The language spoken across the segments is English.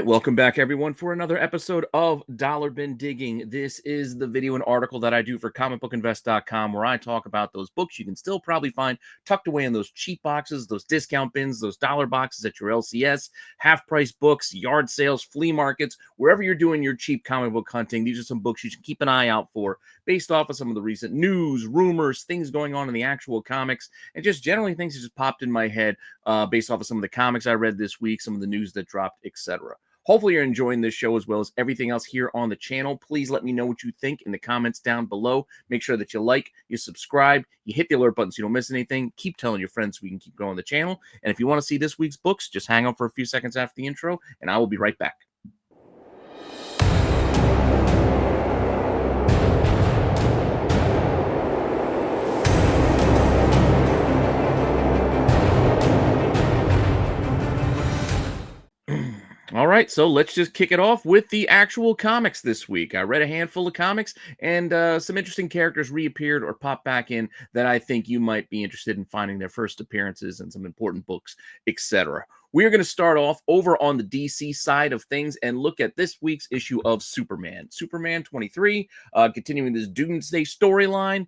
right, welcome back, everyone, for another episode of Dollar Bin Digging. This is the video and article that I do for comicbookinvest.com, where I talk about those books you can still probably find tucked away in those cheap boxes, those discount bins, those dollar boxes at your LCS, half-price books, yard sales, flea markets, wherever you're doing your cheap comic book hunting. These are some books you should keep an eye out for, based off of some of the recent news, rumors, things going on in the actual comics, and just generally things that just popped in my head based off of some of the comics I read this week, some of the news that dropped, etc. Hopefully you're enjoying this show as well as everything else here on the channel. Please let me know what you think in the comments down below. Make sure that you like, you subscribe, you hit the alert button so you don't miss anything. Keep telling your friends so we can keep growing the channel. And if you want to see this week's books, just hang on for a few seconds after the intro, and I will be right back. All right, so let's just kick it off with the actual comics this week. I read a handful of comics, and some interesting characters reappeared or popped back in that I think you might be interested in finding their first appearances in some important books, etc. We're going to start off over on the DC side of things and look at this week's issue of Superman. Superman 23, continuing this Doomsday storyline.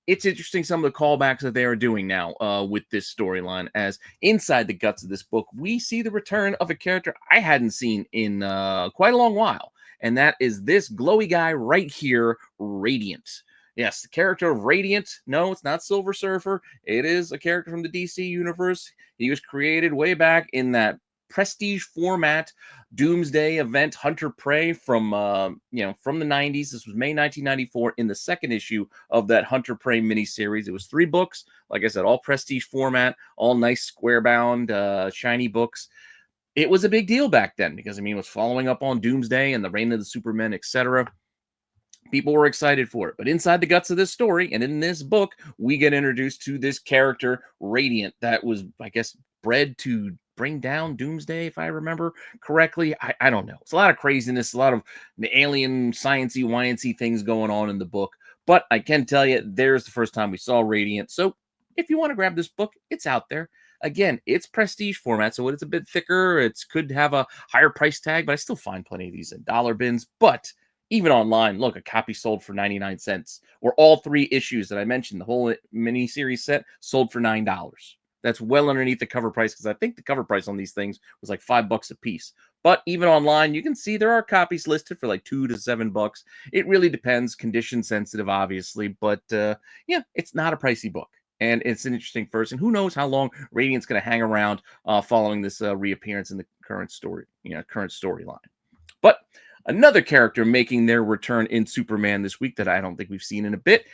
It's interesting some of the callbacks that they are doing now with this storyline, as inside the guts of this book, we see the return of a character I hadn't seen in quite a long while, and that is this glowy guy right here, Radiant. Yes, the character of Radiant. No, it's not Silver Surfer. It is a character from the DC universe. He was created way back in that prestige format Doomsday event Hunter Prey from from the 90s. This was May 1994 in the second issue of that Hunter Prey miniseries. It was 3 books, like I said, all prestige format, all nice square bound shiny books. It was a big deal back then because it was following up on Doomsday and the Reign of the Supermen, etc. People were excited for it. But inside the guts of this story and in this book, we get introduced to this character, Radiant, that was, I guess, bred to bring down Doomsday, if I remember correctly. I don't know. It's a lot of craziness, a lot of the alien, sciencey, wyancy things going on in the book. But I can tell you, there's the first time we saw Radiant. So if you want to grab this book, it's out there. Again, it's prestige format, so it's a bit thicker. It could have a higher price tag, but I still find plenty of these in dollar bins. But even online, look, a copy sold for 99 cents. Or all 3 issues that I mentioned, the whole mini-series set, sold for $9. That's well underneath the cover price, because I think the cover price on these things was like $5 a piece. But even online, you can see there are copies listed for like $2 to $7. It really depends, condition sensitive, obviously. But yeah, it's not a pricey book. And it's an interesting first. And who knows how long Radiant's going to hang around following this reappearance in the current story, current storyline. But another character making their return in Superman this week that I don't think we've seen in a bit,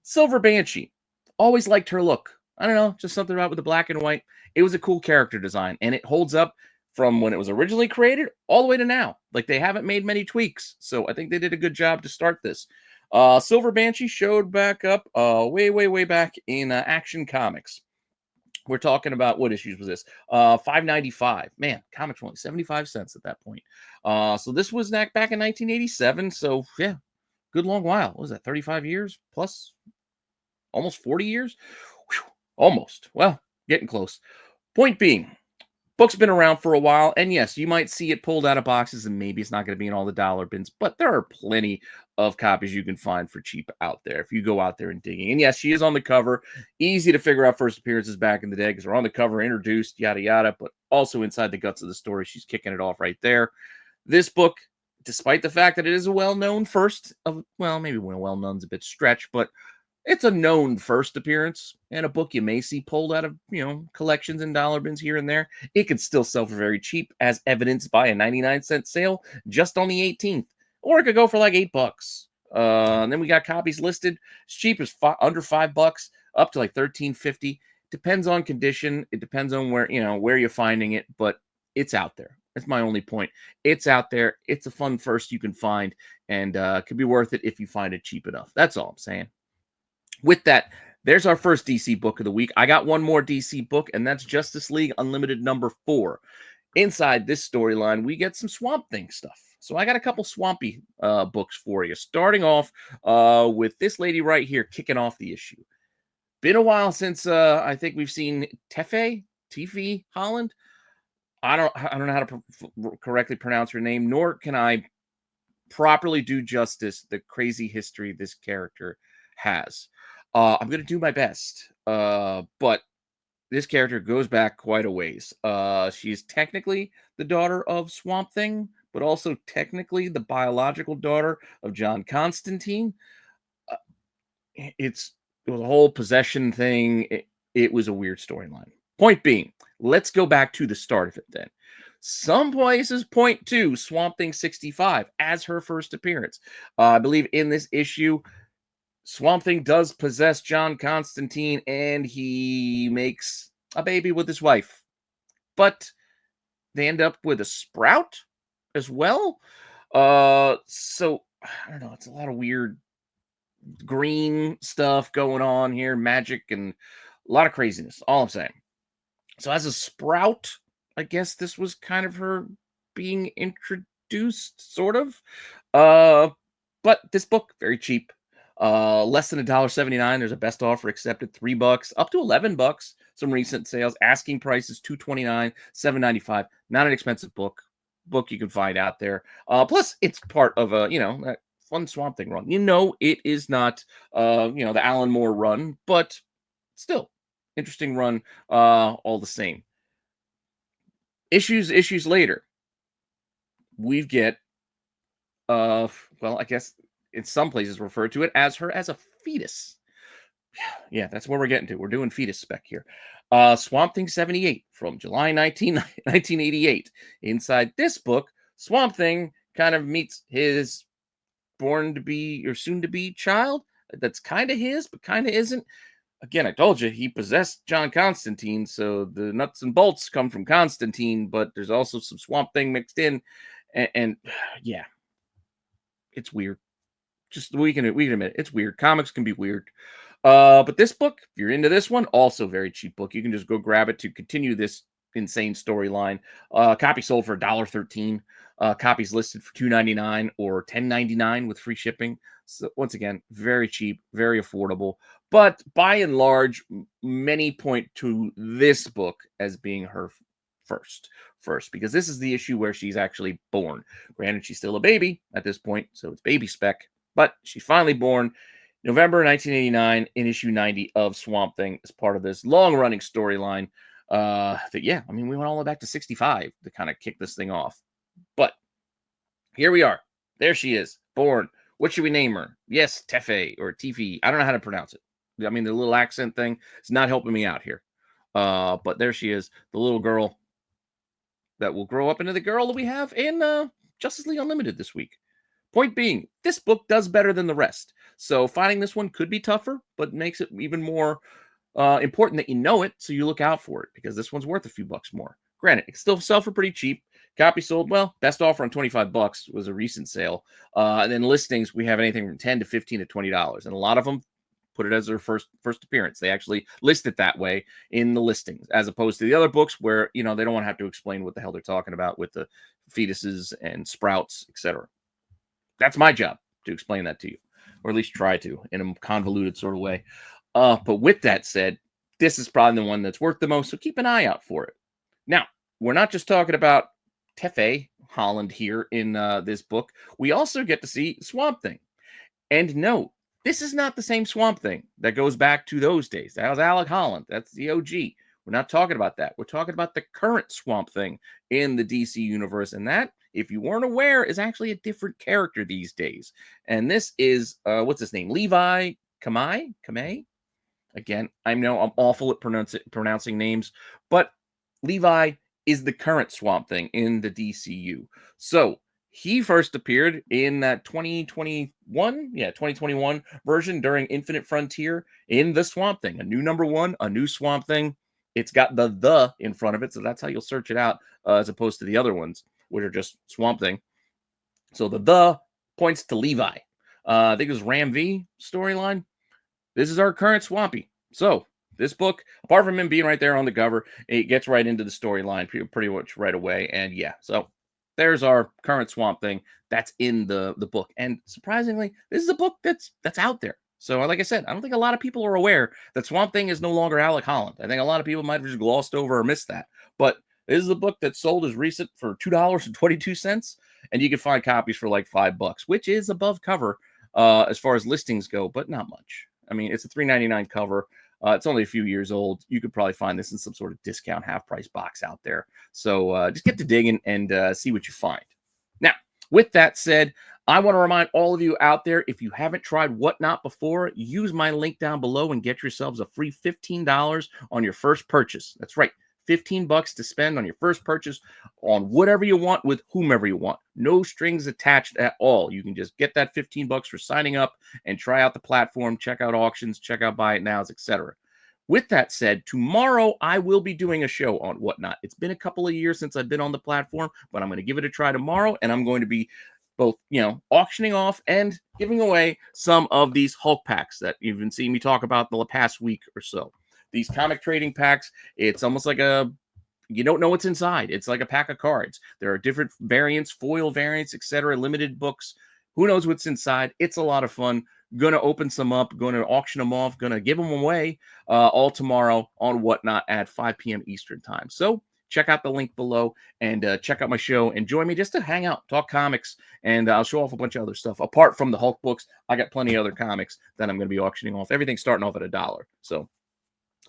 Silver Banshee. Always liked her look. I don't know, just something about with the black and white. It was a cool character design, and it holds up from when it was originally created all the way to now. Like, they haven't made many tweaks, so I think they did a good job to start this. Silver Banshee showed back up way back in Action Comics. We're talking about, what issues was this? $5.95. Man, comics were only 75 cents at that point. So this was back in 1987. So yeah, good long while. What was that, 35 years plus? Almost 40 years? Whew, almost. Well, getting close. Point being, book's been around for a while, and yes, you might see it pulled out of boxes, and maybe it's not going to be in all the dollar bins, but there are plenty of copies you can find for cheap out there if you go out there and digging. And yes, she is on the cover. Easy to figure out first appearances back in the day because we're on the cover, introduced, yada yada, but also inside the guts of the story, she's kicking it off right there. This book, despite the fact that it is a well-known first of, well, maybe well-known's a bit stretch, but it's a known first appearance and a book you may see pulled out of, collections and dollar bins here and there. It could still sell for very cheap, as evidenced by a 99-cent sale just on the 18th. Or it could go for like $8. And then we got copies listed as cheap as under $5, up to like $13.50. Depends on condition. It depends on where you're finding it, but it's out there. That's my only point. It's out there. It's a fun first you can find, and could be worth it if you find it cheap enough. That's all I'm saying. With that, there's our first DC book of the week. I got one more DC book, and that's Justice League Unlimited number 4. Inside this storyline, we get some Swamp Thing stuff. So I got a couple swampy books for you, starting off with this lady right here kicking off the issue. Been a while since I think we've seen Tiffy Holland. I don't know how to correctly pronounce her name, nor can I properly do justice the crazy history this character has. I'm gonna do my best, but this character goes back quite a ways. She's technically the daughter of Swamp Thing, but also technically the biological daughter of John Constantine. Uh, it's it was a whole possession thing. It was a weird storyline. Point being, let's go back to the start of it then. Some places point to Swamp Thing 65 as her first appearance. I believe in this issue, Swamp Thing does possess John Constantine and he makes a baby with his wife. But they end up with a sprout as well. So I don't know, it's a lot of weird green stuff going on here, magic and a lot of craziness. All I'm saying. So as a sprout, I guess this was kind of her being introduced, sort of. Uh, but this book very cheap, less than $1.79. There's a best offer accepted, $3, up to $11. Some recent sales, asking prices $2.29, $7.95. Not an expensive book you can find out there. Plus it's part of a that fun Swamp Thing run. It is not the Alan Moore run, but still interesting run all the same. Issues later, we get well, I guess in some places referred to it as her as a fetus. Yeah, that's where we're getting to. We're doing fetus spec here. Swamp Thing 78 from July 1988. Inside this book, Swamp Thing kind of meets his born to be or soon to be child. That's kind of his, but kind of isn't. Again, I told you he possessed John Constantine, so the nuts and bolts come from Constantine, but there's also some Swamp Thing mixed in, and yeah, it's weird. Just we can admit it's weird. Comics can be weird. But this book, if you're into this one, also very cheap book. You can just go grab it to continue this insane storyline. Copy sold for $1.13. Copies listed for $2.99 or $10.99 with free shipping. So once again, very cheap, very affordable. But by and large, many point to this book as being her first, because this is the issue where she's actually born. Granted, she's still a baby at this point, so it's baby spec, but she's finally born November 1989 in issue 90 of Swamp Thing as part of this long-running storyline. We went all the way back to 65 to kind of kick this thing off. But here we are. There she is, born. What should we name her? Yes, Tefe or Tifi. I don't know how to pronounce it. I mean, the little accent thing is not helping me out here. But there she is, the little girl that will grow up into the girl that we have in Justice League Unlimited this week. Point being, this book does better than the rest. So finding this one could be tougher, but makes it even more important that you know it, so you look out for it, because this one's worth a few bucks more. Granted, it still sell for pretty cheap. Copy sold, well, best offer on $25 was a recent sale. And then listings, we have anything from $10 to $15 to $20. And a lot of them put it as their first appearance. They actually list it that way in the listings, as opposed to the other books where, they don't want to have to explain what the hell they're talking about with the fetuses and sprouts, etc. That's my job, to explain that to you, or at least try to, in a convoluted sort of way. But with that said, this is probably the one that's worth the most, so keep an eye out for it. Now, we're not just talking about Tefe Holland here in this book. We also get to see Swamp Thing. And no, this is not the same Swamp Thing that goes back to those days. That was Alec Holland. That's the OG. We're not talking about that. We're talking about the current Swamp Thing in the DC universe. And that, if you weren't aware, is actually a different character these days. And this is, what's his name? Levi Kamei? Again, I know I'm awful at pronouncing names, but Levi is the current Swamp Thing in the DCU. So he first appeared in that 2021 version during Infinite Frontier in the Swamp Thing, a new #1, a new Swamp Thing. It's got the in front of it, so that's how you'll search it out, as opposed to the other ones, which are just Swamp Thing. So the points to Levi. I think it was Ram V storyline. This is our current Swampy. So this book, apart from him being right there on the cover, it gets right into the storyline pretty much right away. And yeah, so there's our current Swamp Thing that's in the book. And surprisingly, this is a book that's out there. So like I said, I don't think a lot of people are aware that Swamp Thing is no longer Alec Holland. I think a lot of people might have just glossed over or missed that. But This is a book that sold as recent for $2.22, and you can find copies for like $5, which is above cover as far as listings go, but not much. I mean, it's a $3.99 cover. It's only a few years old. You could probably find this in some sort of discount half-price box out there. So just get to digging and see what you find. Now, with that said, I want to remind all of you out there, if you haven't tried Whatnot before, use my link down below and get yourselves a free $15 on your first purchase. That's right, $15 to spend on your first purchase on whatever you want with whomever you want. No strings attached at all. You can just get that $15 for signing up and try out the platform, check out auctions, check out buy it nows, etc. With that said, tomorrow I will be doing a show on Whatnot. It's been a couple of years since I've been on the platform, but I'm going to give it a try tomorrow, and I'm going to be both, auctioning off and giving away some of these Hulk packs that you've been seeing me talk about the past week or so. These comic trading packs, it's almost like you don't know what's inside. It's like a pack of cards. There are different variants, foil variants, etc., limited books. Who knows what's inside? It's a lot of fun. Going to open some up, going to auction them off, going to give them away all tomorrow on Whatnot at 5 p.m. Eastern time. So check out the link below and check out my show and join me just to hang out, talk comics, and I'll show off a bunch of other stuff. Apart from the Hulk books, I got plenty of other comics that I'm going to be auctioning off. Everything's starting off at $1. So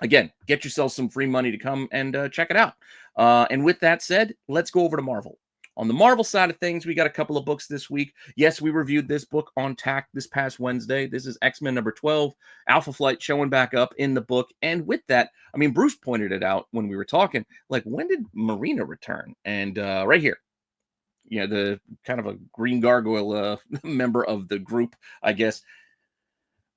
again, get yourself some free money to come and check it out. And with that said, let's go over to Marvel. On the Marvel side of things, we got a couple of books this week. Yes, we reviewed this book on TAC this past Wednesday. This is X-Men number 12, Alpha Flight showing back up in the book. And with that, I mean, Bruce pointed it out when we were talking, like, when did Marina return? And right here, the kind of a green gargoyle member of the group, I guess.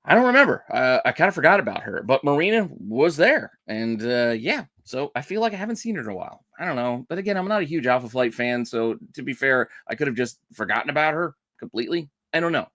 I don't remember. I kind of forgot about her, but Marina was there. And yeah, so I feel like I haven't seen her in a while. I don't know. But again, I'm not a huge Alpha Flight fan. So to be fair, I could have just forgotten about her completely. I don't know.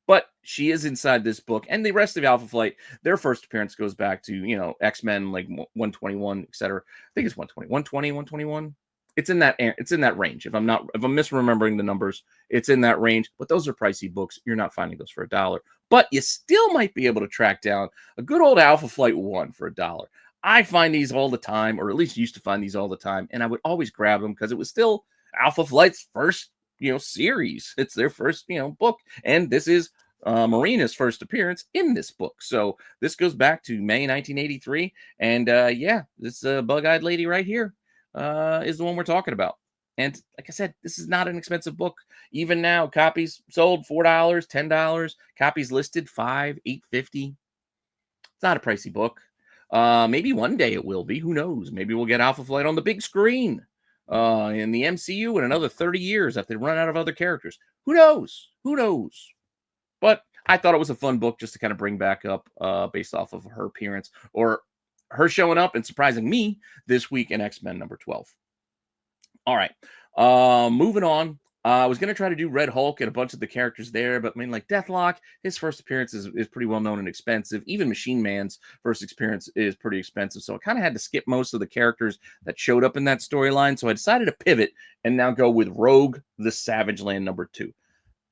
But she is inside this book. And the rest of Alpha Flight, their first appearance goes back to, X-Men, like 121, etc. I think it's 120, 120, 121. It's in that range. If I'm misremembering the numbers, it's in that range. But those are pricey books. You're not finding those for $1. But you still might be able to track down a good old Alpha Flight 1 for $1. I find these all the time, or at least used to find these all the time, and I would always grab them because it was still Alpha Flight's first, series. It's their first, book, and this is Marina's first appearance in this book. So this goes back to May 1983, and yeah, this bug-eyed lady right here is the one we're talking about. And like I said, this is not an expensive book. Even now, copies sold $4, $10. Copies listed $5, $8.50. It's not a pricey book. Maybe one day it will be. Who knows? Maybe we'll get Alpha Flight on the big screen in the MCU in another 30 years if they run out of other characters. Who knows? Who knows? But I thought it was a fun book just to kind of bring back up based off of her appearance or her showing up and surprising me this week in X-Men number 12. All right, moving on. I was going to try to do Red Hulk and a bunch of the characters there, but I mean, like Deathlock, his first appearance is pretty well known and expensive. Even Machine Man's first appearance is pretty expensive. So I kind of had to skip most of the characters that showed up in that storyline. So I decided to pivot and now go with Rogue the Savage Land number 2.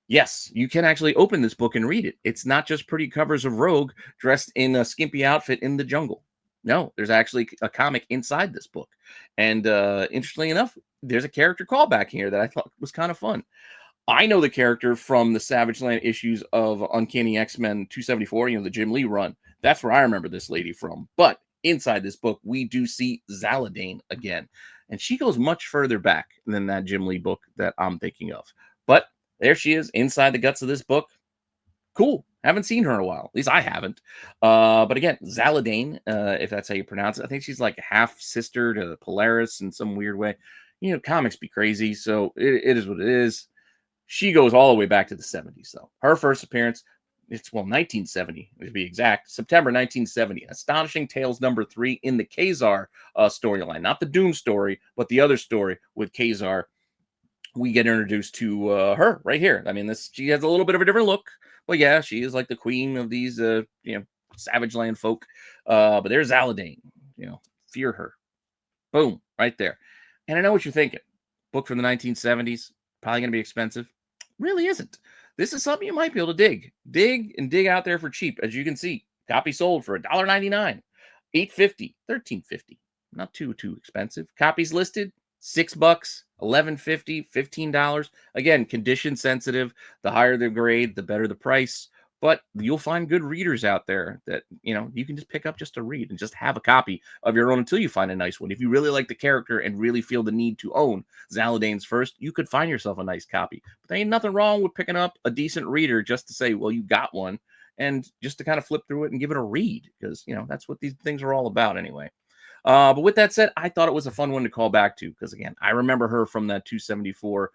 Yes, you can actually open this book and read it. It's not just pretty covers of Rogue dressed in a skimpy outfit in the jungle. No, there's actually a comic inside this book. And interestingly enough, there's a character callback here that I thought was kind of fun. I know the character from the Savage Land issues of Uncanny X-Men 274, the Jim Lee run. That's where I remember this lady from. But inside this book, we do see Zaladane again. And she goes much further back than that Jim Lee book that I'm thinking of. But there she is inside the guts of this book. Cool. Haven't seen her in a while. At least I haven't. But again, Zaladane, if that's how you pronounce it. I think she's like half sister to Polaris in some weird way. Comics be crazy, so it is what it is. She goes all the way back to the 70s, though. Her first appearance, 1970 to be exact, September 1970. Astonishing Tales number 3 in the Kazar storyline. Not the Doom story, but the other story with Kazar. We get introduced to her right here. I mean, she has a little bit of a different look. Well, yeah, she is like the queen of these, Savage Land folk. But there's Zaladane. Fear her. Boom, right there. And I know what you're thinking. Book from the 1970s, probably going to be expensive. Really isn't. This is something you might be able to dig. Dig out there for cheap. As you can see, copy sold for $1.99, $8.50, $13.50. not too expensive. Copies listed $6, $11.50, $15. Again, condition sensitive. The higher the grade, the better the price. But you'll find good readers out there that, you can just pick up just to read and just have a copy of your own until you find a nice one. If you really like the character and really feel the need to own Zaladain's First, you could find yourself a nice copy. But there ain't nothing wrong with picking up a decent reader just to say, well, you got one, and just to kind of flip through it and give it a read, because, that's what these things are all about anyway. But with that said, I thought it was a fun one to call back to, because, again, I remember her from that 274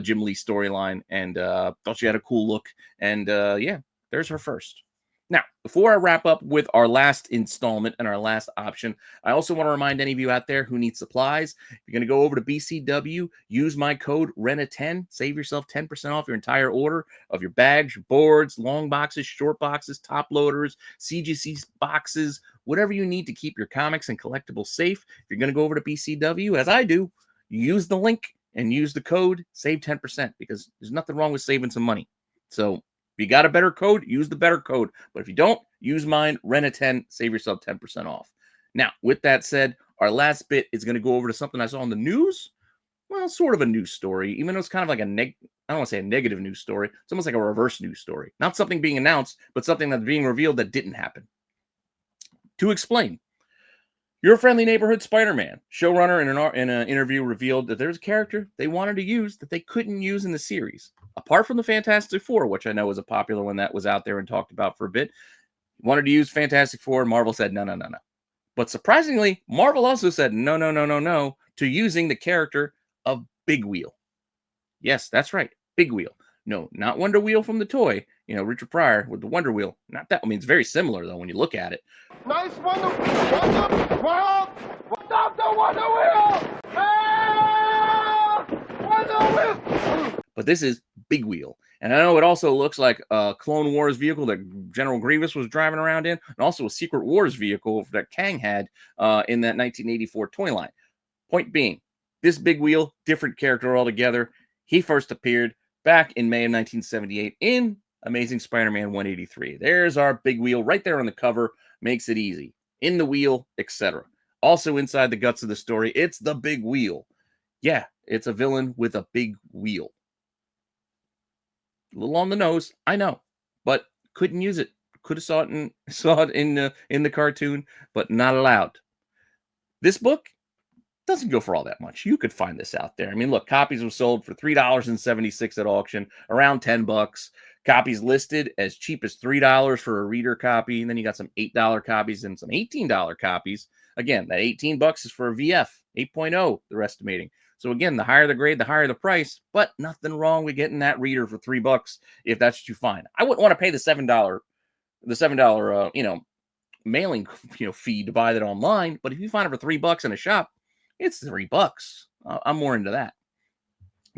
Jim Lee storyline, and thought she had a cool look. And yeah, there's her first. Now, before I wrap up with our last installment and our last option, I also want to remind any of you out there who need supplies, if you're going to go over to BCW, use my code RENA10, save yourself 10% off your entire order of your bags, your boards, long boxes, short boxes, top loaders, CGC boxes, whatever you need to keep your comics and collectibles safe. If you're going to go over to BCW, as I do, use the link and use the code, save 10%, because there's nothing wrong with saving some money. So if you got a better code, use the better code. But if you don't, use mine, Rena10, save yourself 10% off. Now, with that said, our last bit is going to go over to something I saw on the news. Well, sort of a news story, even though it's kind of like I don't want to say a negative news story. It's almost like a reverse news story. Not something being announced, but something that's being revealed that didn't happen. To explain, Your Friendly Neighborhood Spider-Man showrunner in an interview revealed that there's a character they wanted to use that they couldn't use in the series. Apart from the Fantastic Four, which I know was a popular one that was out there and talked about for a bit, wanted to use Fantastic Four, and Marvel said, no. But surprisingly, Marvel also said no to using the character of Big Wheel. Yes, that's right, Big Wheel. No, not Wonder Wheel from the toy. Richard Pryor with the Wonder Wheel. Not that. I mean, it's very similar, though, when you look at it. Nice Wonder Wheel! Stop the Wonder Wheel! Ah! Wonder Wheel! But this is Big Wheel. And I know it also looks like a Clone Wars vehicle that General Grievous was driving around in, and also a Secret Wars vehicle that Kang had in that 1984 toy line. Point being, this Big Wheel, different character altogether. He first appeared back in May of 1978 in Amazing Spider-Man 183. There's our Big Wheel right there on the cover. Makes it easy. In the wheel, etc. Also inside the guts of the story, it's the Big Wheel. Yeah, it's a villain with a big wheel. A little on the nose, I know, but couldn't use it. Could have saw it in the cartoon, but not allowed. This book doesn't go for all that much. You could find this out there. I mean, look, copies were sold for $3.76 at auction, around $10. Copies listed as cheap as $3 for a reader copy, and then you got some $8 copies and some $18 copies. Again, that $18 is for a VF 8.0, they're estimating. So again, the higher the grade, the higher the price, but nothing wrong with getting that reader for $3 if that's what you find. I wouldn't want to pay the $7 mailing fee to buy that online, but if you find it for $3 in a shop, it's $3. I'm more into that.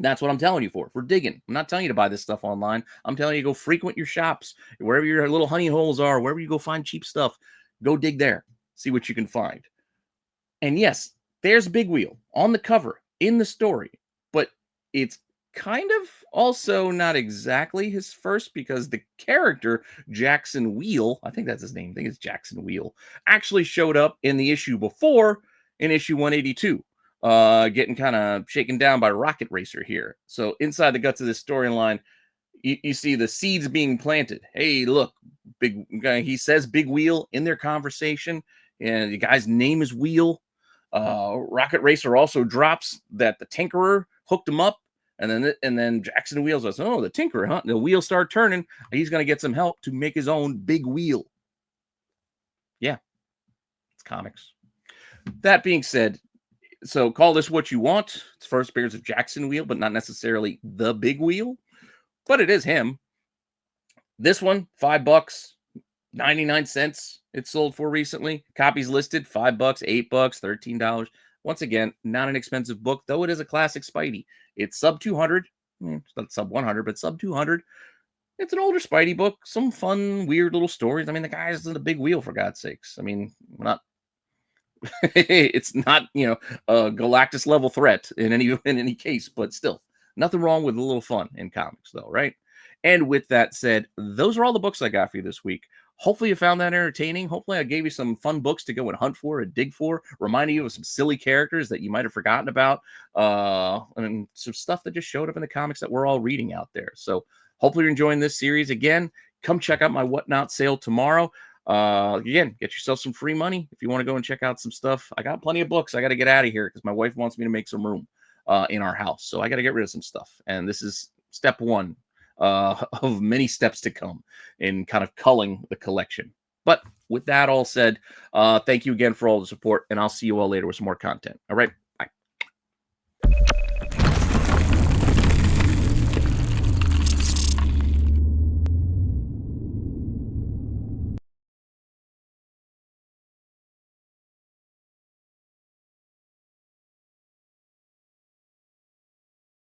That's what I'm telling you for digging. I'm not telling you to buy this stuff online. I'm telling you to go frequent your shops, wherever your little honey holes are, wherever you go find cheap stuff, go dig there, see what you can find. And yes, there's Big Wheel on the cover in the story, but it's kind of also not exactly his first, because the character Jackson Wheel, I think that's his name, I think it's Jackson Wheel, actually showed up in the issue before, in issue 182, getting kind of shaken down by Rocket Racer here. So inside the guts of this storyline, you see the seeds being planted. Hey, look, big guy. He says Big Wheel in their conversation, and the guy's name is Wheel. Rocket Racer also drops that the Tinkerer hooked him up, and then Jackson Wheel says, "Oh, the Tinkerer, huh?" The wheels start turning. He's gonna get some help to make his own Big Wheel. Yeah, it's comics. That being said, so call this what you want. It's first appearance of Jackson Wheel, but not necessarily the Big Wheel. But it is him. This one, $5, 99 cents. It's sold for recently. Copies listed, $5, $8, $13. Once again, not an expensive book, though it is a classic Spidey. It's sub 200. It's not sub 100, but sub 200. It's an older Spidey book. Some fun, weird little stories. I mean, the guy's in a big wheel, for God's sakes. I mean, it's not, a Galactus level threat in any case, but still, nothing wrong with a little fun in comics, though, right? And with that said, those are all the books I got for you this week. Hopefully you found that entertaining. Hopefully I gave you some fun books to go and hunt for and dig for, reminding you of some silly characters that you might have forgotten about, and some stuff that just showed up in the comics that we're all reading out there. So hopefully you're enjoying this series. Again, come check out my Whatnot sale tomorrow. Again, get yourself some free money if you want to go and check out some stuff. I got plenty of books. I got to get out of here because my wife wants me to make some room in our house. So I got to get rid of some stuff. And this is step one of many steps to come in kind of culling the collection. But with that all said, thank you again for all the support, and I'll see you all later with some more content. All right.